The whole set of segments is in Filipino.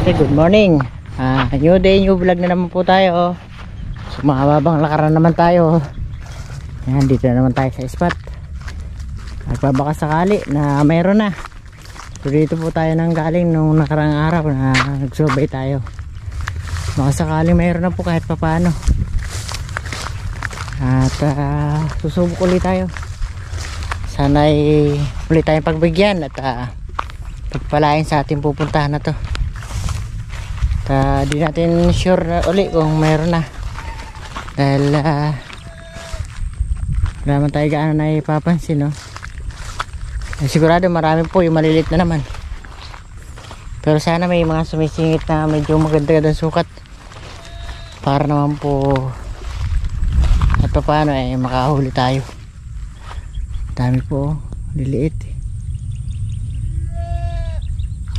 Okay, good morning. New day, new vlog na naman po tayo. So makababang lakaran naman tayo. Ayan, dito na naman tayo sa spot. Nagbabaka sakali na mayroon na. So dito po tayo nang galing nung nakarang araw na nagsurvey tayo. Baka sakali mayroon na po kahit papaano. At susubok ulit tayo. Sana'y ulit tayong pagbigyan at pagpalain sa ating pupuntahan na to. Di natin sure na uli kung mayroon na. Dahil wala naman tayo gaano na ipapansin, no? Sigurado marami po yung malilit na naman. Pero sana may mga sumisingit na medyo maganda-gandang sukat. Para naman po at paano makahuli tayo. Dami po, liliit.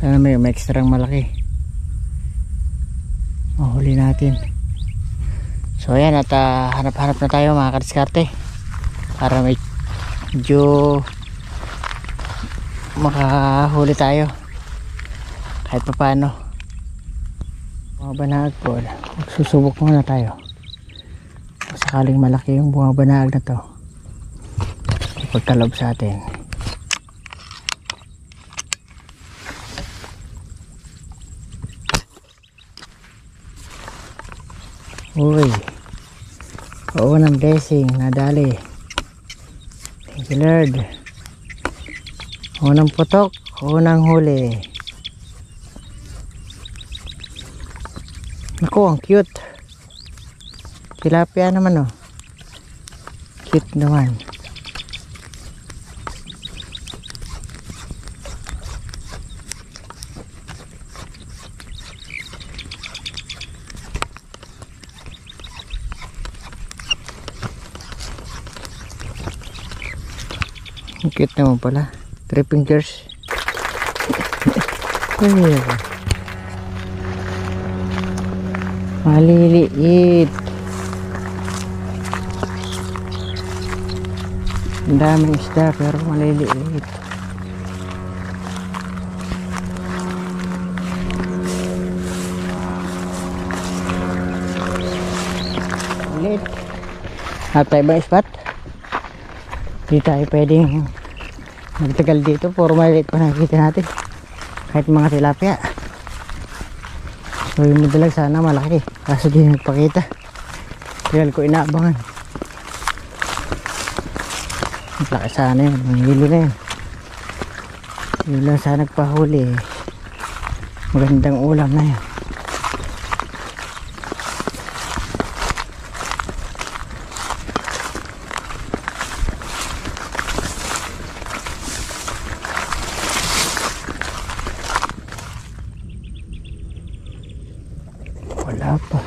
Sana may ekstrang malaki. Mahuli natin. So ayan, at hanap-hanap na tayo mga kadiskarte para medyo makahuli tayo kahit pa paano. Mga banag po, magsusubok muna tayo. Sakaling malaki yung bunga banag na to, pagkalob sa atin. Uy, oo ng blessing, nadali. Thank you Lord. Unang putok, unang huli. Naku, ang cute. Tilapia naman, oh. Cute naman. Ang cute naman pala. 3 fingers. Maliliit. Ang daming isda pero maliliit. Maliliit. At tayo ba spot? Hindi tayo pwedeng magtagal dito, puro maliit pa nakikita natin kahit mga tilapia. So yung madalag sana malaki, kaso di nagpakita. Tagal ko inaabangan. Laki sana yun, manghili na yun. Yun lang sana nagpahuli, magandang ulam na yun. Wala pa.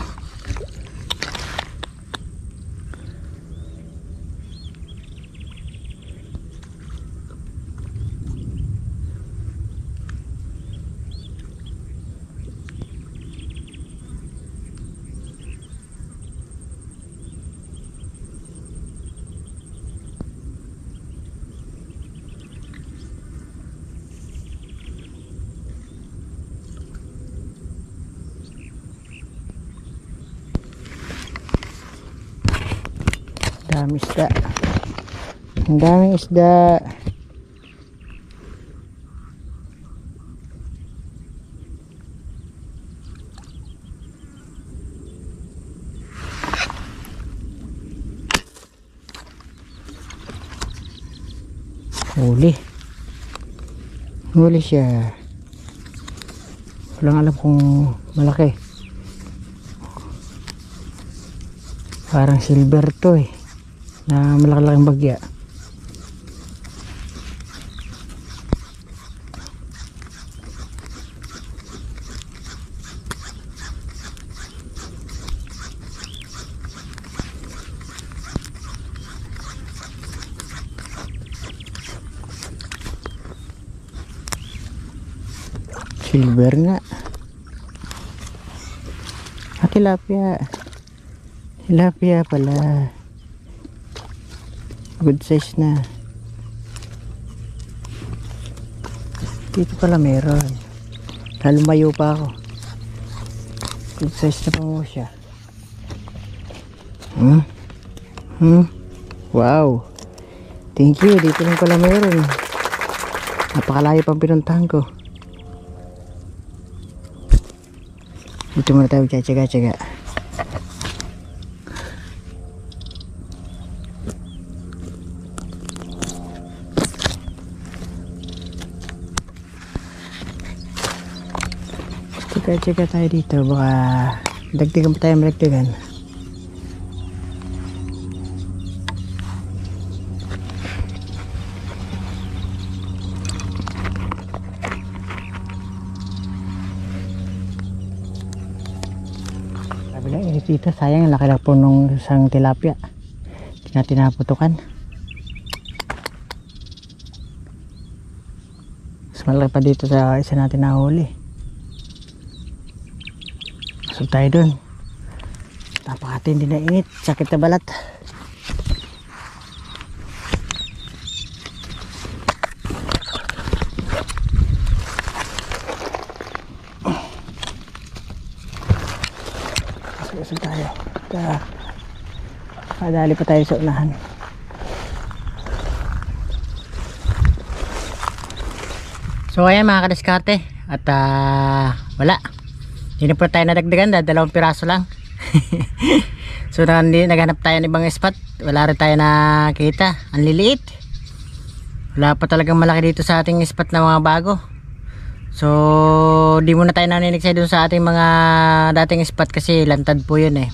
Dami isda. Ang daming isda. Huli. Huli siya. Walang alam kung malaki. Parang silver to na malaki-laking bagya. Silver nga. Tilapia. Tilapia pala. Good size na. Dito pala meron. Lumayo pa ako. good size na po siya. Wow, thank you. Dito lang pala meron. Napakalayo pang pinuntahan ko. Dito muna tayo tsaga-tsaga. Tsaga-tsaga tayo dito. Baka dagdagan pa tayo malagdagan. Sabi lang init dito, sayang ang laki lang po nung isang tilapia, hindi natin naputukan. Mas malaki pa dito sa isa natin nahuli. Masog tayo dun, napakatindi na init, sakit na balat. Masog tayo, kadali pa tayo sa unahan. So ayan mga kadiskarte, at wala, hindi na po tayo nadagdagan, dalawang piraso lang. So naghanap tayo ng ibang spot, wala rin tayo nakita, ang liliit. Wala pa talagang malaki dito sa ating spot na mga bago. So di muna tayo naninigsay dun sa ating mga dating spot kasi lantad po yun eh.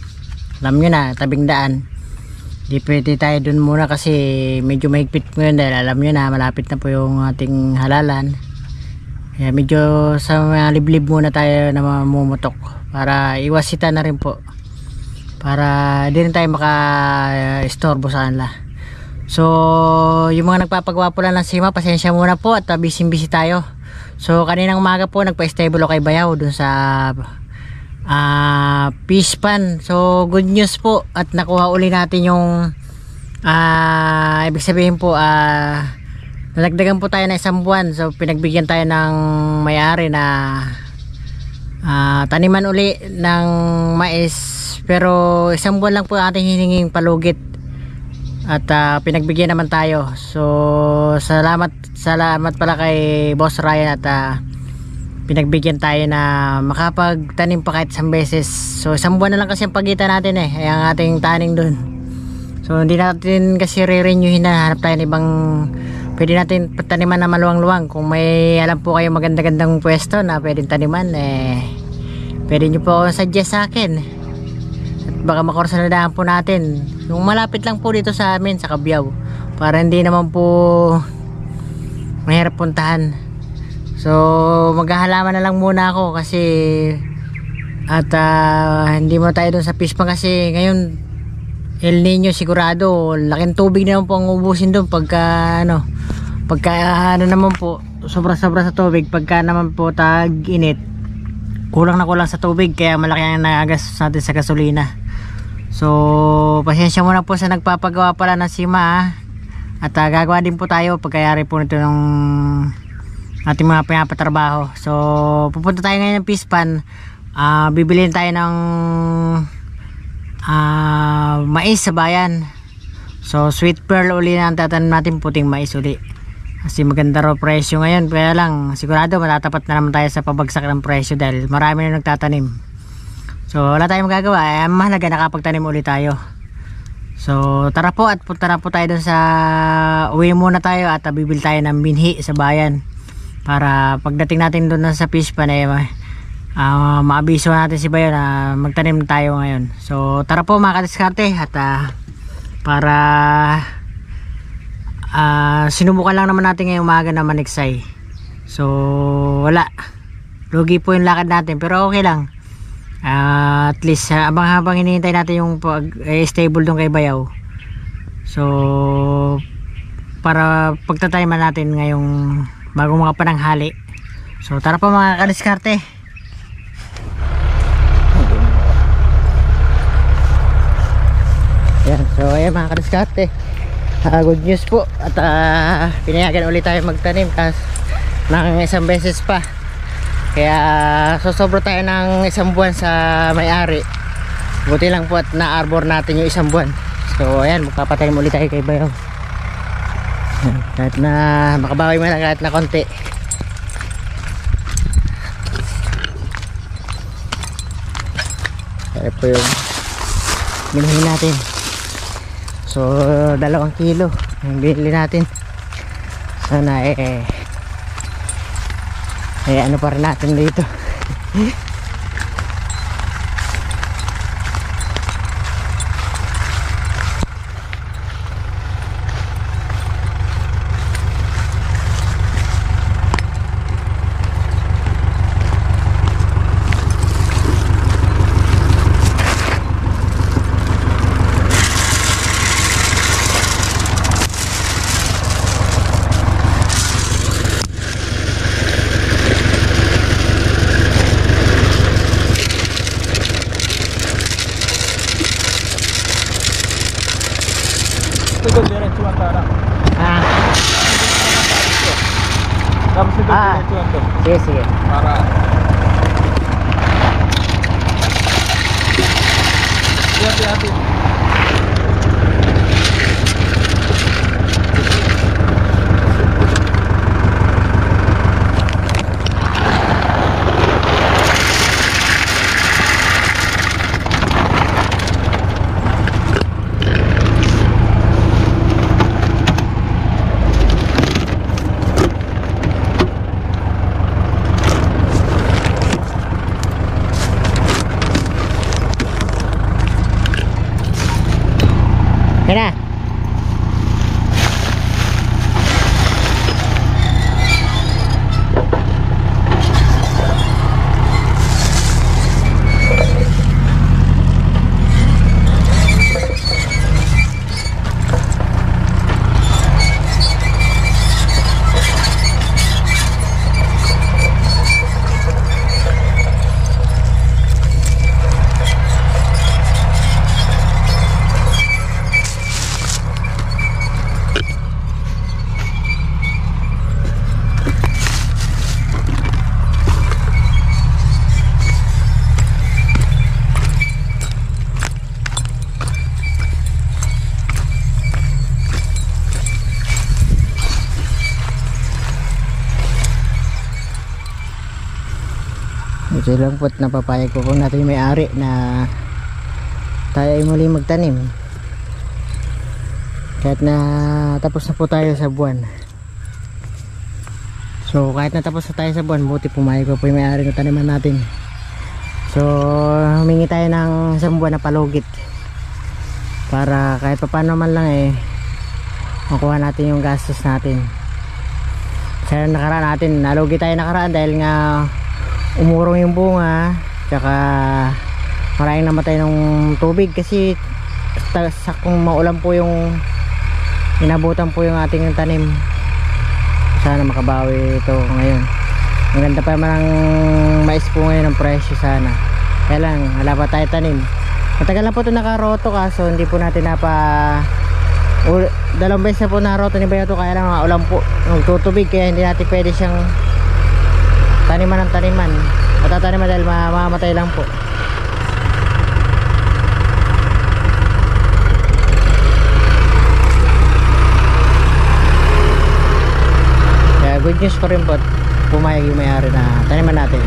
Alam nyo na, tabing daan. Di pwede tayo dun muna kasi medyo mahigpit mo yun, dahil alam nyo na malapit na po yung ating halalan. Kaya medyo sa mga liblib muna tayo na mamumutok para iwasita na rin po, para di rin tayo maka-istorbo sa kanila. So yung mga nagpapagwapo lang ng sima, pasensya muna po at busy tayo. So kaninang umaga po nagpa-stable kay Bayaw dun sa fish pan. So good news po, at nakuha uli natin yung ibig sabihin po nalagdagan po tayo ng isang buwan. So pinagbigyan tayo ng may-ari na taniman uli ng mais, pero isang buwan lang po ating hininging palugit, at pinagbigyan naman tayo. So salamat pala kay Boss Ryan, at pinagbigyan tayo na makapagtanim pa kahit isang beses. So isang buwan na lang kasi ang pagitan natin eh, ay ang ating taning dun. So hindi natin kasi re-renewin na, hanap tayo ng ibang pwede natin taniman na maluwang-luwang. Kung may alam po kayo maganda-gandang pwesto na pwedeng taniman, pwede nyo po suggest sa akin, at baka makorsanadahan po natin yung malapit lang po dito sa amin sa Cabiao, para hindi naman po mahirap puntahan. So maghahalaman na lang muna ako kasi, at hindi mo tayo dun sa fish pan kasi ngayon El Nino sigurado, laking tubig naman po ang ubusin dun pagka naman po sobra-sobra sa tubig. Pagka naman po tag-init, kulang na kulang sa tubig, kaya malaki ang nagagastos natin sa gasolina. So pasensya muna po sa nagpapagawa pala ng sima, at gagawa din po tayo pagkayari po nito ng ating mga pinapatrabaho. So pupunta tayo ngayon ng fish pan, bibilin tayo ng mais sa bayan. So sweet pearl uli na ang tatanim natin, puting mais uli, kasi maganda raw presyo ngayon. Kaya lang sigurado matatapat na naman tayo sa pabagsak ng presyo dahil marami na nagtatanim. So wala tayong magagawa, mahalaga nakapagtanim uli tayo. So tara po, at punta na po tayo dun sa, uwi muna tayo at bibili tayo ng binhi sa bayan, para pagdating natin dun sa fish pan maabiso natin si Bayo na magtanim tayo ngayon. So tara po mga kadiskarte, at para sinubukan lang naman natin ngayong umaga na maniksay. So wala, lugi po yung lakad natin, pero okay lang. At least habang hinihintay natin yung stable doon kay Bayaw, so para pagtatayman natin ngayong bagong mga pananghali. So tara po mga kadiskarte. Ayan, so ayan mga kadiskarte, good news po, at pinayagan ulit tayo magtanim ng isang beses pa. Kaya sosobra tayo ng isang buwan sa may-ari. Buti lang po at na-arbor natin yung isang buwan. So ayan, magpapatay ulit tayo kay Bayaw. Kahit na makabawi man lang kahit na konti. Kaya po yung binili natin. So 2 kilo yung binili natin. Sana ano pa rin natin dito. Ito diretso ang tara. Tapos ito diretso ang to. Sige, sige. Para hati-hati. Yan na. Ito lang po't napapayag ko kung natin yung may-ari na tayo ay muli magtanim kahit na tapos na po tayo sa buwan. So kahit na tapos na tayo sa buwan, buti pumayag ko po yung may-ari na taniman natin. So humingi tayo ng isang buwan na palugit para kahit pa paano man lang makuha natin yung gastos natin. Sa nakaraan natin nalugi tayo nakaraan dahil nga umurong yung bunga, tsaka maraming namatay ng tubig kasi sakong maulan po yung inabutan po yung ating tanim. Sana makabawi ito ngayon. Ang ganda pa naman ang mais po ngayon ng presyo sana. Kaya lang wala pa tayo tanim. Matagal na po ito nakaroto kaso hindi po natin dalawang beses na po naroto ni Bayaw ito, kaya lang ulan po nagtutubig kaya hindi natin pwede siyang taniman ng taniman. Matataniman dahil mamamatay lang po. Kaya good news pa rin po, pumayag yung may-ari na taniman natin.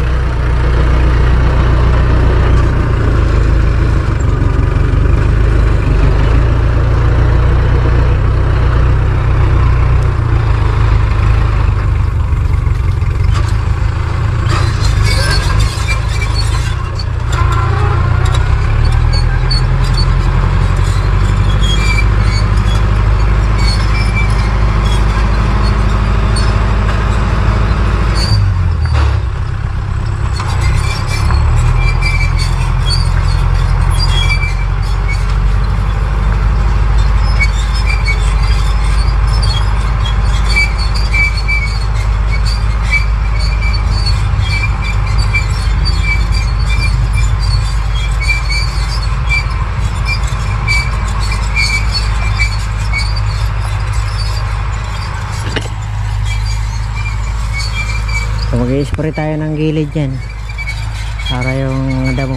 spray tayo ng gilid yan para yung damo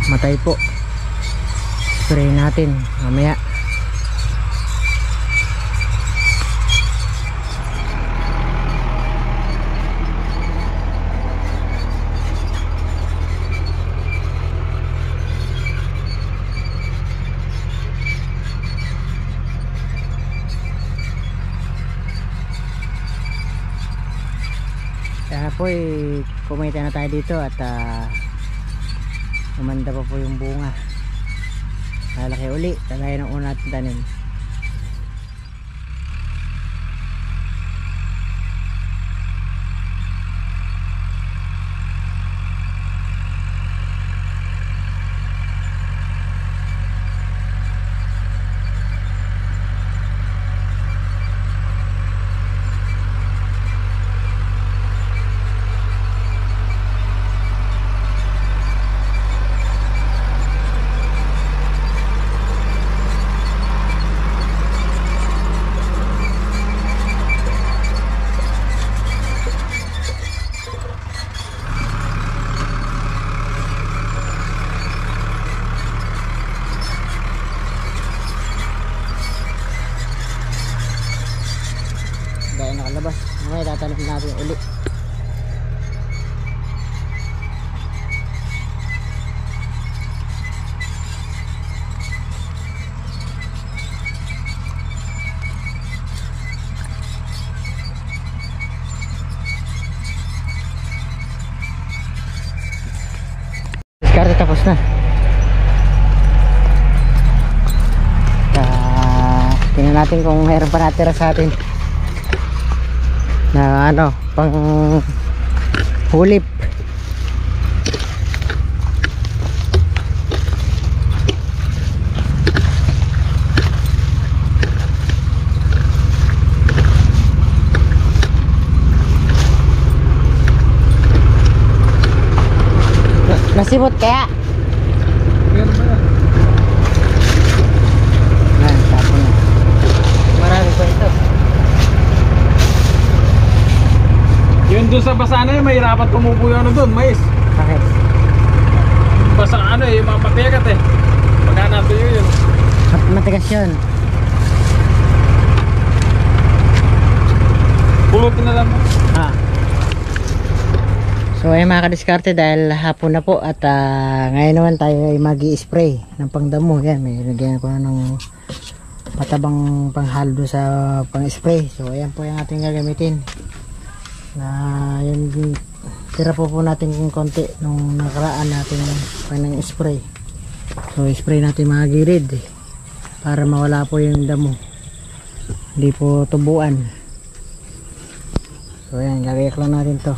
matay po. Spray natin mamaya. Sana po kumita na tayo dito at umanda pa po yung bunga. Lalaki uli kagaya ng una natin tanim. Dahil nakalabas, okay, tatanim natin ulit. Diskarte tapos na. Tingnan natin kung mayroon pa natira sa atin na ano pang hulip. Nasibot kaya? Meron ba yan? Tapon na. Marami pa ito. Yun doon sa basa na yun, may hirapan tumubo yung ano doon, mais. Bakit? Basa ano eh, yung mga patiagat eh. Paghanap yun. Matigas yun. Pulutin na lang mo. So ay mga kadiskarte, dahil hapon na po at ngayon naman tayo ay magi-spray ng pangdamo. Yan, may lagyan ko na ng matabang panghalo sa pang-spray. So ayan po yung ating gagamitin. Na yung tira po natin kung konti nung nakaraan natin ng spray. So spray natin mga gilid para mawala po yung damo, hindi po tubuan. So ayan, gagayak lang natin to.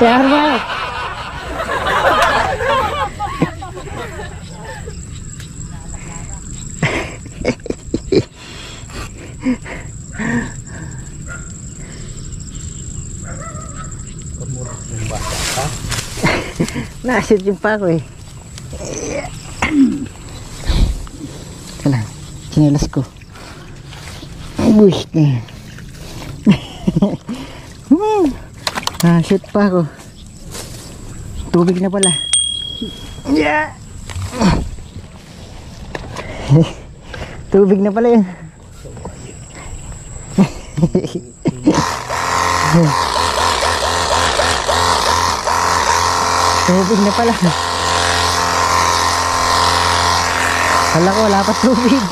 Kaya ba? Nasit yung pa ako eh. Ito lang, sinilas ko. Bush na. Nasit pa ako. Tubig na pala. Yeah. Tubig na pala yun. Tubig na pala. Kala ko wala pa tubig.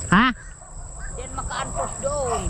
Ha? Yan makaantos doon.